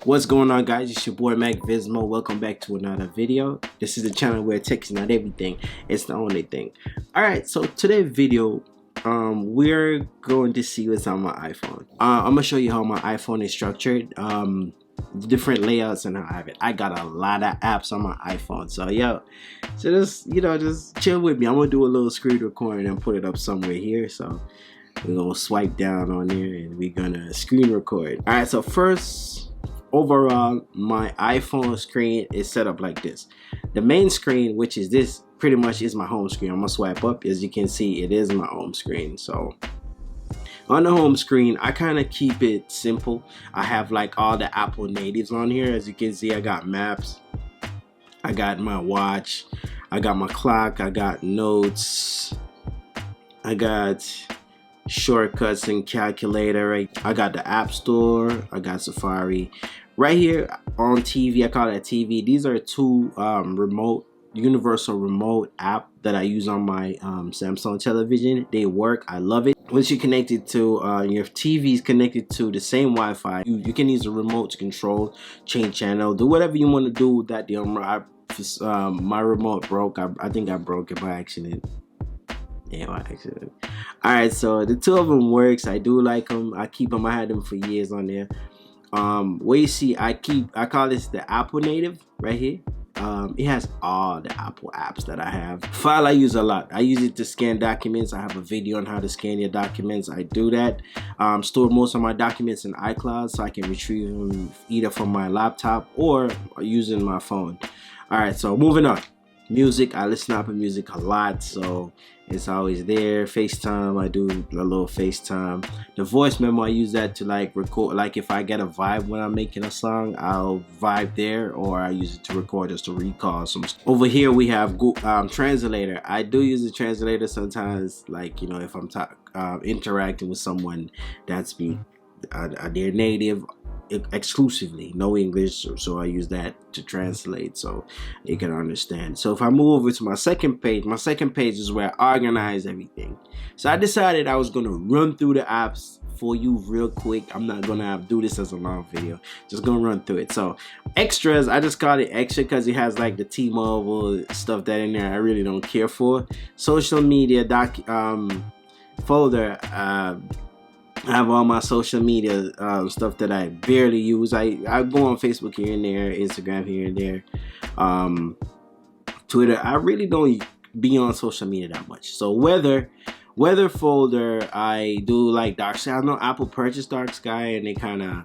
What's going on, guys? It's your boy Mac Vismo. Welcome back to another video. This is the channel where tech is not everything, it's the only thing. Alright, so today's video, we're going to see what's on my iPhone. I'm gonna show you how my iPhone is structured, different layouts and how I have it. I got a lot of apps on my iPhone, so just chill with me. I'm gonna do a little screen recording and put it up somewhere here. So we're gonna swipe down on there and we're gonna screen record. Alright, so first, overall, my iPhone screen is set up like this. The main screen, which is this, pretty much is my home screen. I'm gonna swipe up. As you can see, it is my home screen. So on the home screen, I kind of keep it simple. I have like all the Apple natives on here. As you can see, I got maps, I got my watch, I got my clock, I got notes, I got shortcuts and calculator, right? I got the App Store, I got Safari. Right here on TV, I call it TV. These are two universal remote app that I use on my Samsung television. They work, I love it. Once you're connected to your TV is connected to the same Wi-Fi, you can use a remote to control, change channel, do whatever you want to do with that deal. My remote broke. I think I broke it by accident. Yeah, by accident. Alright, so the two of them works. I do like them. I keep them. I had them for years on there. Where you see, I call this the Apple native right here. It has all the Apple apps that I have. File I use a lot. I use it to scan documents. I have a video on how to scan your documents. I do that. Store most of my documents in iCloud so I can retrieve them either from my laptop or using my phone. Alright, so moving on. Music, I listen to Apple Music a lot, so it's always there. FaceTime, I do a little FaceTime. The voice memo, I use that to like record, like if I get a vibe when I'm making a song, I'll vibe there, or I use it to record just to recall some stuff. Over here we have Google translator. I do use the translator sometimes, like if I'm interacting with someone that's their native exclusively, no English, so I use that to translate so they can understand. So if I move over to my second page is where I organize everything. So I decided I was gonna run through the apps for you real quick. I'm not gonna do this as a long video, just gonna run through it. So extras, I just call it extra because it has like the T-Mobile stuff that in there I really don't care for. Social media folder, I have all my social media stuff that I barely use. I go on Facebook here and there, Instagram here and there, Twitter. I really don't be on social media that much. So weather folder, I do like dark sky. I know Apple purchased dark sky and they kind of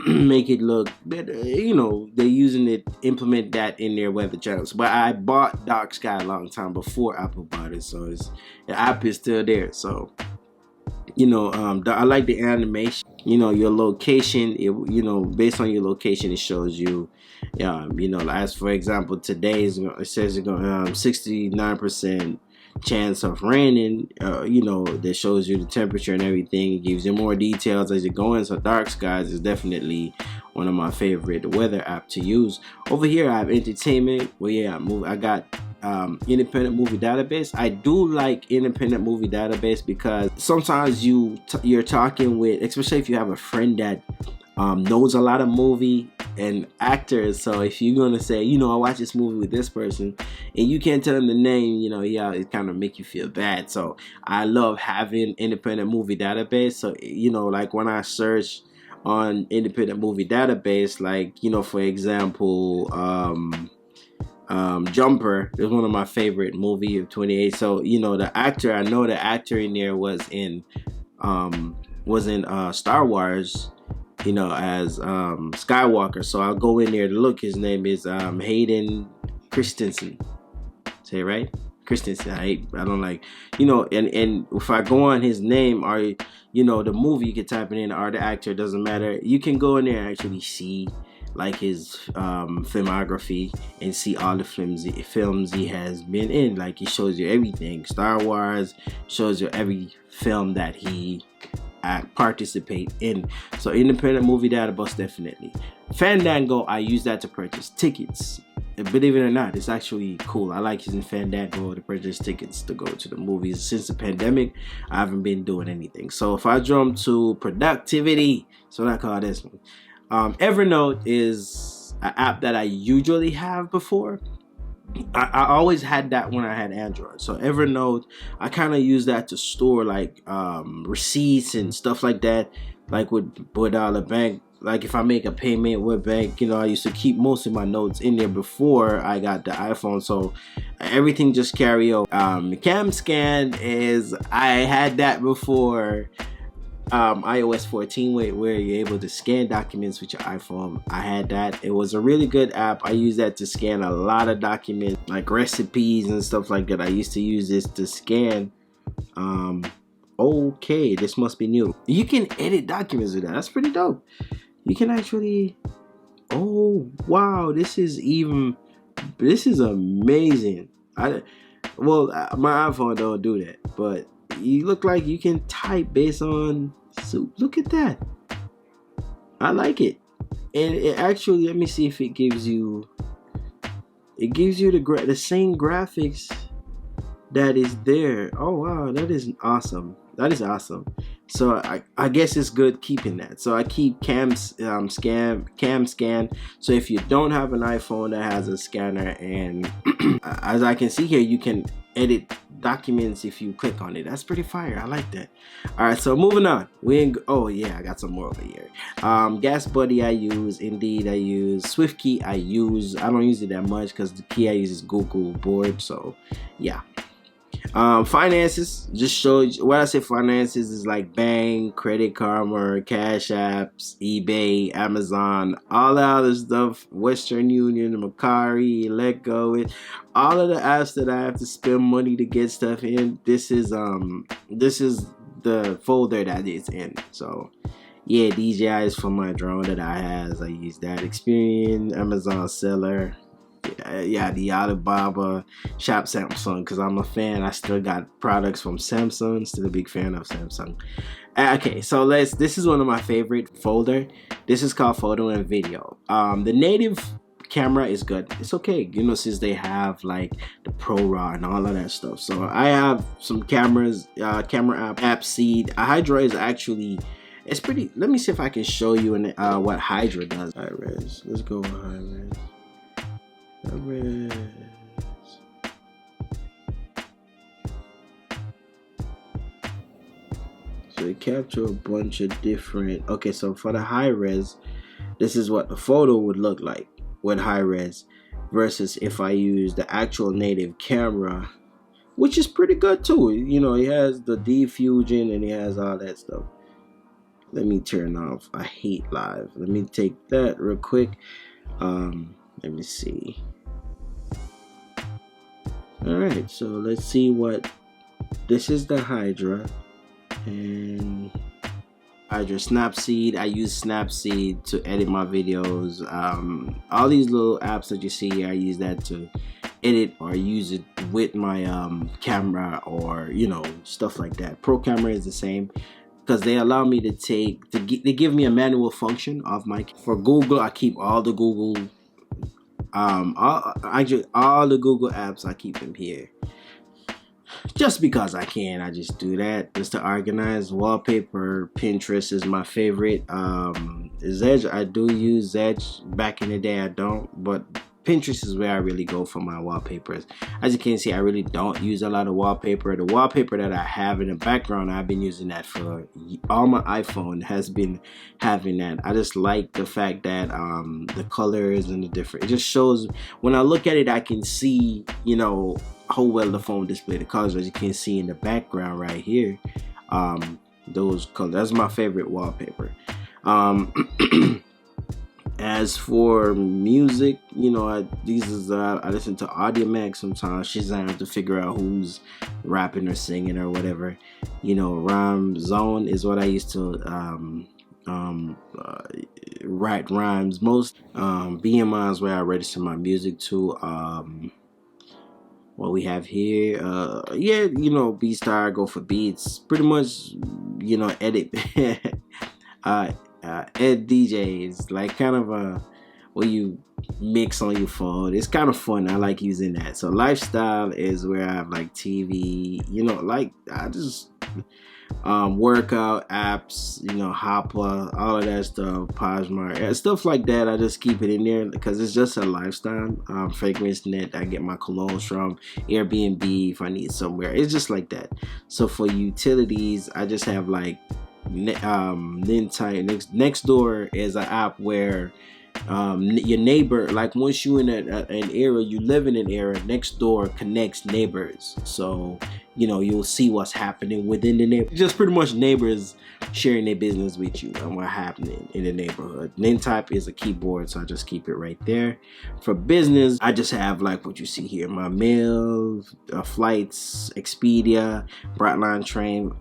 make it look better. They're using it, implement that in their weather channels. But I bought dark sky a long time before Apple bought it, so the app is still there. So I like the animation. Your location, based on your location, it shows you, as for example, it says it's going 69% chance of raining. That shows you the temperature and everything. It gives you more details as you go in. So dark skies is definitely one of my favorite weather app to use. Over here I have entertainment. I got independent movie database. I do like independent movie database because sometimes you're talking with, especially if you have a friend that knows a lot of movie and actors. So if you're gonna say, I watch this movie with this person and you can't tell them the name, it kind of make you feel bad. So I love having independent movie database. So like when I search on independent movie database, like for example, Jumper is one of my favorite movie of 28. So the actor, I know the actor in there was in Star Wars, as Skywalker. So I'll go in there to look. His name is Hayden Christensen. Say it right? Christensen. I don't like, and if I go on his name or the movie, you can type it in, or the actor, doesn't matter. You can go in there and actually see like his filmography and see all the films he has been in. Like it shows you everything. Star Wars shows you every film that he participate in. So independent movie database, definitely. Fandango, I use that to purchase tickets. And believe it or not, it's actually cool. I like using Fandango to purchase tickets to go to the movies. Since the pandemic, I haven't been doing anything. So if I jump to productivity, so I call this one. Evernote is an app that I usually have before. I always had that when I had Android. So Evernote, I kind of use that to store like receipts and stuff like that. Like with the bank, like if I make a payment with bank, you know, I used to keep most of my notes in there before I got the iPhone. So everything just carry over. Cam Scan is, I had that before iOS 14 where you're able to scan documents with your iPhone. I had that. It was a really good app. I use that to scan a lot of documents like recipes and stuff like that. I used to use this to scan. Okay, this must be new. You can edit documents with that. That's pretty dope. You can actually, oh wow, this is amazing. My iPhone don't do that, but you look like you can type based on soup. Look at that. I like it. And it actually, let me see if it gives you the same graphics that is there. Oh wow, that is awesome. That is awesome. So I guess it's good keeping that. So I keep cam scan. So if you don't have an iPhone that has a scanner, and as I can see here, you can edit documents if you click on it. That's pretty fire. I like that. All right, so moving on. Oh yeah, I got some more over here. Gas Buddy I use, Indeed I use, SwiftKey I use. I don't use it that much because the key I use is Google Board. So yeah. Finances, just show you what I say. Finances is like Bang, Credit Karma, Cash Apps, eBay, Amazon, all the other stuff, Western Union, Macari, Let Go, all of the apps that I have to spend money to get stuff in. This is the folder that it's in. So yeah, DJI is for my drone that I have. I use that. Experience, Amazon Seller. Yeah, the Alibaba shop, Samsung, because I'm a fan. I still got products from Samsung. Still a big fan of Samsung. Okay, so this is one of my favorite folder. This is called Photo and Video. The native camera is good. It's okay, you know, since they have like the Pro Raw and all of that stuff. So I have some cameras, camera app seed. Hydra is actually, it's pretty. Let me see if I can show you what Hydra does. High res. Let's go with high res. So it capture a bunch of different. Okay, so for the high res, this is what the photo would look like with high res, versus if I use the actual native camera, which is pretty good too. You know, it has the diffusion and it has all that stuff. Let me turn off. I hate live. Let me take that real quick. Let me see. Alright, so let's see what this is. The Hydra and Hydra Snapseed. I use Snapseed to edit my videos. All these little apps that you see here, I use that to edit or use it with my camera, or you know, stuff like that. Pro Camera is the same, because they allow me to they give me a manual function of my. For Google, I keep all the Google all the Google apps, I keep them here just because I can. I just do that just to organize. Wallpaper, Pinterest is my favorite. Zedge, I do use Zedge. Back in the day I don't, but Pinterest is where I really go for my wallpapers. As you can see, I really don't use a lot of wallpaper. The wallpaper that I have in the background, I've been using that for all my iPhone has been having that. I just like the fact that the colors and the different, it just shows, when I look at it, I can see, you know, how well the phone display the colors. As you can see in the background right here, those colors, that's my favorite wallpaper. As for music, you know, I listen to Audiomack sometimes. Shazam, to figure out who's rapping or singing or whatever. You know, Rhyme Zone is what I used to write rhymes. Most BMI is where I register my music to. What we have here, yeah, you know, BeatStar, go for beats. Pretty much, you know, edit. Ed DJ is like kind of a where you mix on your phone. It's kind of fun. I like using that. So Lifestyle is where I have like TV, you know, like I just workout apps, you know, Hopper, all of that stuff, Posmar, stuff like that. I just keep it in there because it's just a lifestyle. Fragrance Net, I get my colognes from. Airbnb if I need somewhere. It's just like that. So for utilities, I just have like Nextdoor is an app where your neighbor, like once you in an area, you live in an area, Nextdoor connects neighbors, so you know you'll see what's happening within the neighborhood. Just pretty much neighbors sharing their business with you and what's happening in the neighborhood. Nintype is a keyboard, so I just keep it right there. For business, I just have like what you see here, my mail, flights, Expedia, Brightline Train,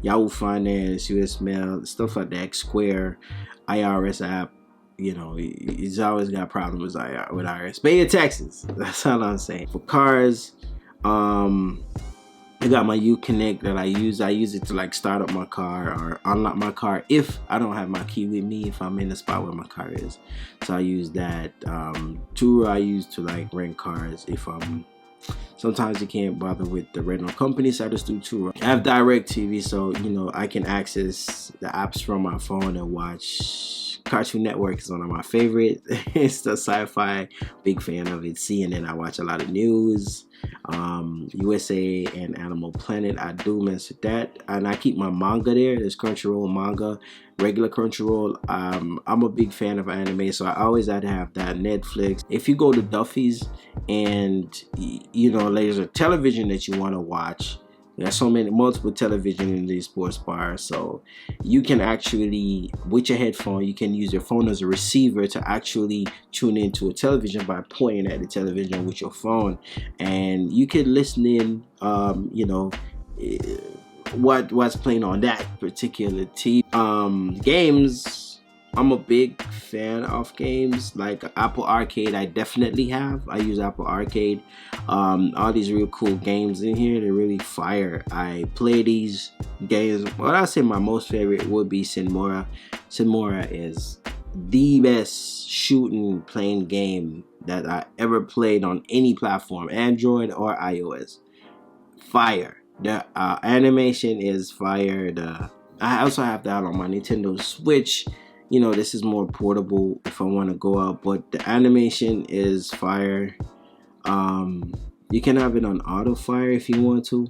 Yahoo Finance, US Mail, stuff like that, Square, IRS app. You know, he's always got problems with IRS. Pay your taxes. That's all I'm saying. For cars, I got my Uconnect that I use. I use it to like start up my car or unlock my car if I don't have my key with me, if I'm in the spot where my car is. So I use that. Turo I use to like rent cars if I'm, sometimes you can't bother with the rental company, so I just do Turo. I have Direct TV, so you know I can access the apps from my phone and watch. Cartoon Network is one of my favorite. It's the sci-fi, big fan of it. CNN, I watch a lot of news. USA and Animal Planet, I do mess with that, and I keep my manga there. There's Crunchyroll manga, regular Crunchyroll. I'm a big fan of anime, so I always had to have that. Netflix. If you go to Duffy's and you know there's a television that you want to watch, there's so many multiple television in the sports bar, so you can actually, with your headphone, you can use your phone as a receiver to actually tune into a television by pointing at the television with your phone, and you can listen in, you know, what's playing on that particular TV. Games. I'm a big fan of games like Apple Arcade. I definitely have. I use Apple Arcade. All these real cool games in here. They're really fire. I play these games. What I say my most favorite would be Sinmora. Sinmora is the best shooting playing game that I ever played on any platform, Android or iOS. Fire. The animation is fire. I also have that on my Nintendo Switch. You know, this is more portable if I want to go out, but the animation is fire. You can have it on auto fire if you want to,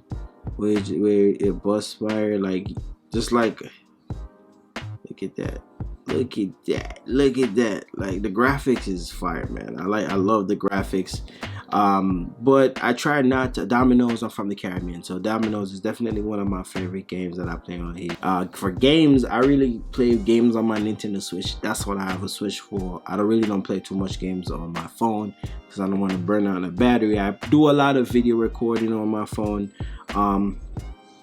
where it busts fire, like just like, look at that, look at that, look at that. Like the graphics is fire, man. I love the graphics. But I try not to. Dominoes, I'm from the Caribbean, so Dominoes is definitely one of my favorite games that I play on here. For games, I really play games on my Nintendo Switch. That's what I have a Switch for. I don't play too much games on my phone because I don't want to burn out the battery. I do a lot of video recording on my phone.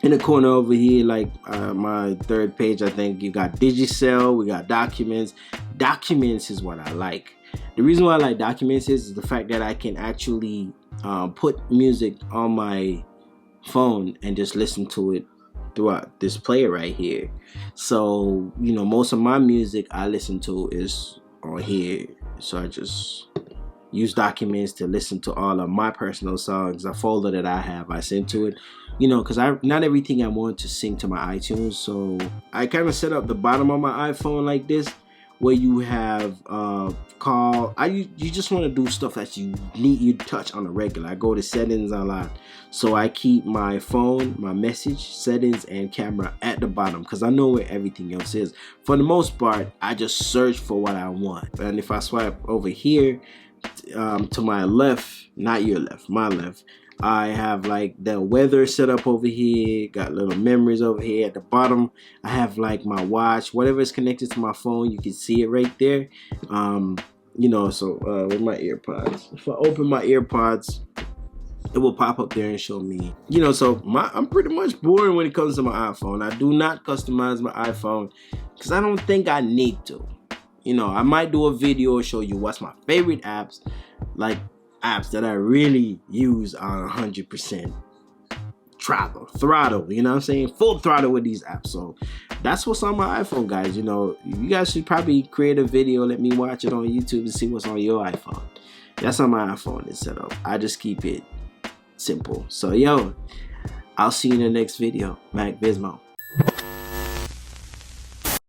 In the corner over here, like my third page, I think you got Digicel, we got Documents. Documents is what I like. The reason why I like Documents is the fact that I can actually put music on my phone and just listen to it throughout this player right here. So, you know, most of my music I listen to is on here. So I just use Documents to listen to all of my personal songs. A folder that I have, I send to it. You know, because not everything I want to sync to my iTunes. So I kind of set up the bottom of my iPhone like this, where you have call. You just want to do stuff that you touch on a regular. I go to settings a lot, so I keep my phone, my message, settings, and camera at the bottom because I know where everything else is. For the most part, I just search for what I want, and if I swipe over here to my left, not your left, my left, I have like the weather set up over here, got little memories over here at the bottom. I have like my watch, whatever is connected to my phone, you can see it right there. You know, so with my AirPods, if I open my AirPods, it will pop up there and show me, you know. So I'm pretty much boring when it comes to my iPhone. I do not customize my iPhone because I don't think I need to. You know, I might do a video show you what's my favorite apps, like apps that I really use on 100% throttle, you know what I'm saying? Full throttle with these apps. So that's what's on my iPhone, guys. You know, you guys should probably create a video, let me watch it on YouTube to see what's on your iPhone. That's how my iPhone is set up. I just keep it simple. So yo, I'll see you in the next video. Mac Bismo.